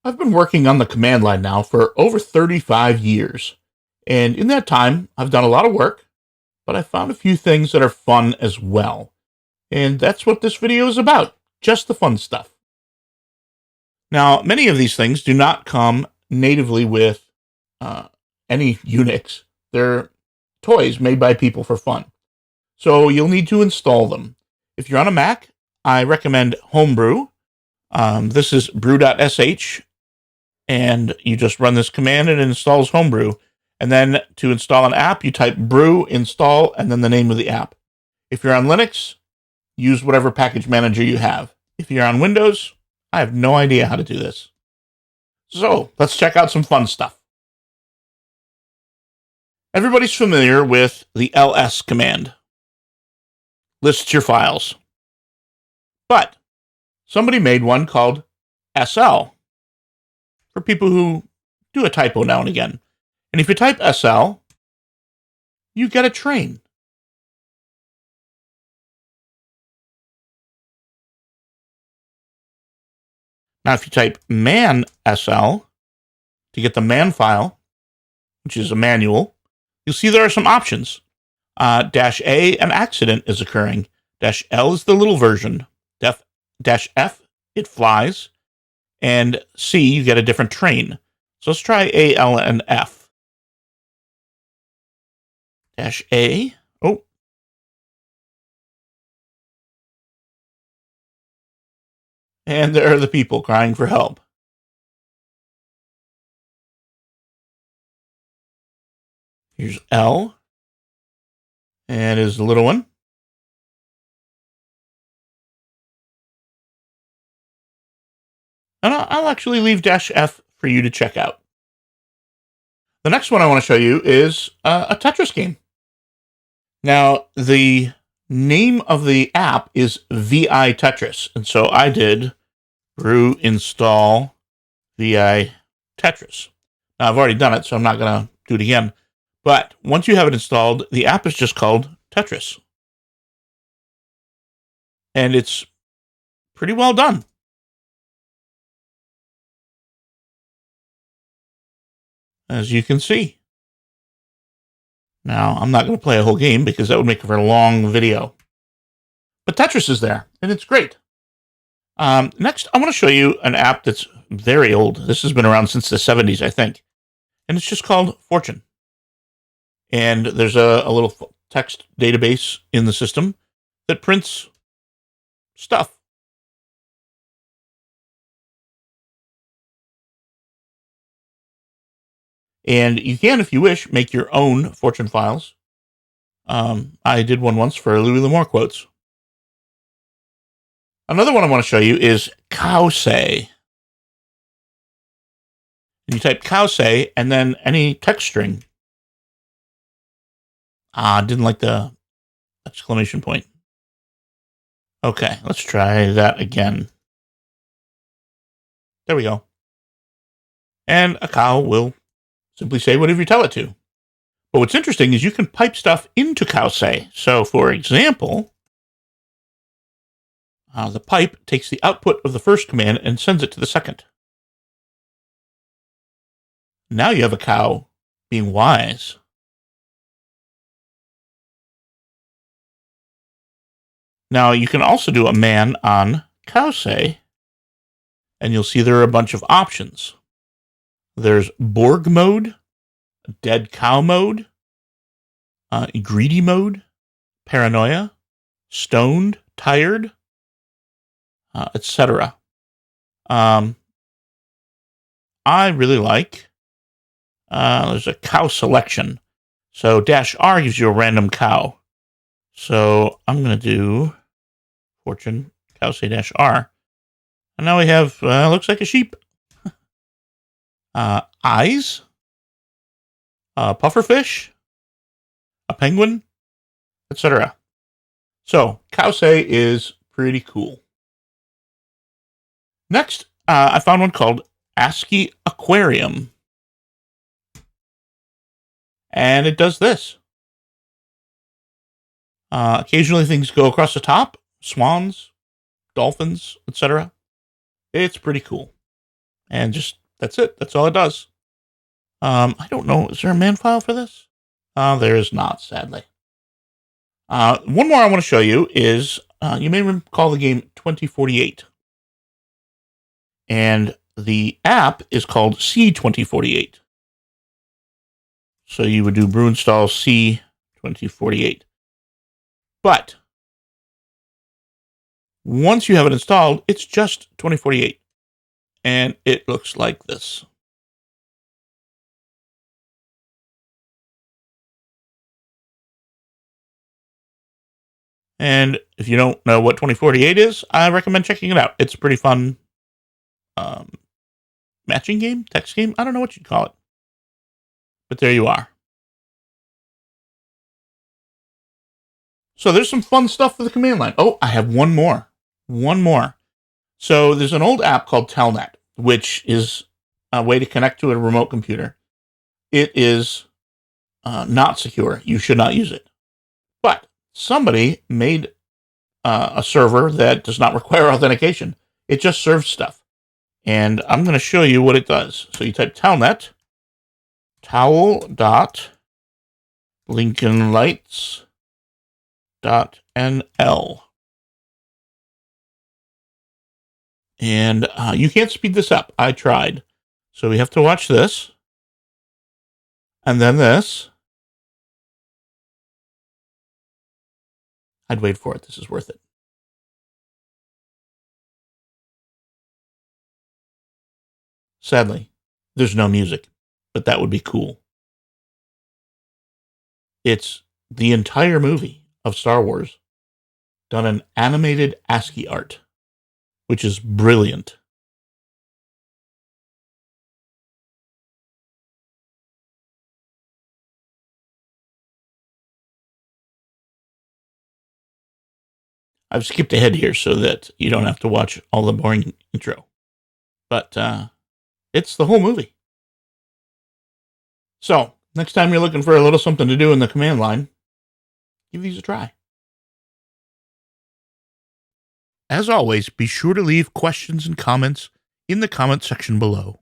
I've been working on the command line now for over 35 years. And in that time, I've done a lot of work, but I found a few things that are fun as well. And that's what this video is about, just the fun stuff. Now, many of these things do not come natively with any Unix. They're toys made by people for fun. So you'll need to install them. If you're on a Mac, I recommend Homebrew. This is brew.sh, and you just run this command and it installs Homebrew. And then to install an app, you type brew, install, and then the name of the app. If you're on Linux, use whatever package manager you have. If you're on Windows, I have no idea how to do this. So let's check out some fun stuff. Everybody's familiar with the ls command. Lists your files. But somebody made one called SL for people who do a typo now and again. And if you type SL, you get a train. Now, if you type man SL to get the man file, which is a manual, you'll see there are some options. -A, an accident is occurring. -L is the little version. -F, it flies. And C, you get a different train. So let's try A, L, and F. -A. Oh. And there are the people crying for help. Here's L. And is the little one. And I'll actually leave -F for you to check out. The next one I want to show you is a Tetris game. Now, the name of the app is vitetris. And so I did brew install vitetris. Now, I've already done it, so I'm not going to do it again. But once you have it installed, the app is just called Tetris. And it's pretty well done. As you can see. Now, I'm not going to play a whole game because that would make for a long video. But Tetris is there, and it's great. Next, I want to show you an app that's very old. This has been around since the 70s, I think. And it's just called Fortune. And there's a little text database in the system that prints stuff. And you can, if you wish, make your own Fortune files. I did one once for Louis L'Amour quotes. Another one I want to show you is Cowsay. You type Cowsay and then any text string. Didn't like the exclamation point. Okay, let's try that again. There we go. And a cow will simply say whatever you tell it to. But what's interesting is you can pipe stuff into Cowsay. So, for example, the pipe takes the output of the first command and sends it to the second. Now you have a cow being wise. Now you can also do a man on Cowsay, and you'll see there are a bunch of options. There's Borg mode, dead cow mode, greedy mode, paranoia, stoned, tired, etc. I really like, there's a cow selection. So -R gives you a random cow. So I'm going to do Fortune Cowsay -R. And now we have, looks like a sheep. Eyes, pufferfish, a penguin, etc. So Cowsay is pretty cool. Next, I found one called Asciiquarium. And it does this. Occasionally things go across the top, swans, dolphins, etc. It's pretty cool. And just, that's it. That's all it does. I don't know. Is there a man file for this? There is not, sadly. One more I want to show you is, you may recall the game 2048. And the app is called C2048. So you would do brew install C2048. But once you have it installed, it's just 2048. And it looks like this. And if you don't know what 2048 is, I recommend checking it out. It's a pretty fun matching game, text game. I don't know what you'd call it. But there you are. So there's some fun stuff for the command line. Oh, I have one more. One more. So there's an old app called Telnet, which is a way to connect to a remote computer. It is not secure. You should not use it. But somebody made a server that does not require authentication. It just serves stuff. And I'm going to show you what it does. So you type telnet, towel.lincolnlights.nl. And you can't speed this up. I tried. So we have to watch this. And then this. I'd wait for it. This is worth it. Sadly, there's no music, but that would be cool. It's the entire movie of Star Wars done in animated ASCII art, which is brilliant. I've skipped ahead here so that you don't have to watch all the boring intro. But it's the whole movie. So, next time you're looking for a little something to do in the command line, give these a try. As always, be sure to leave questions and comments in the comment section below.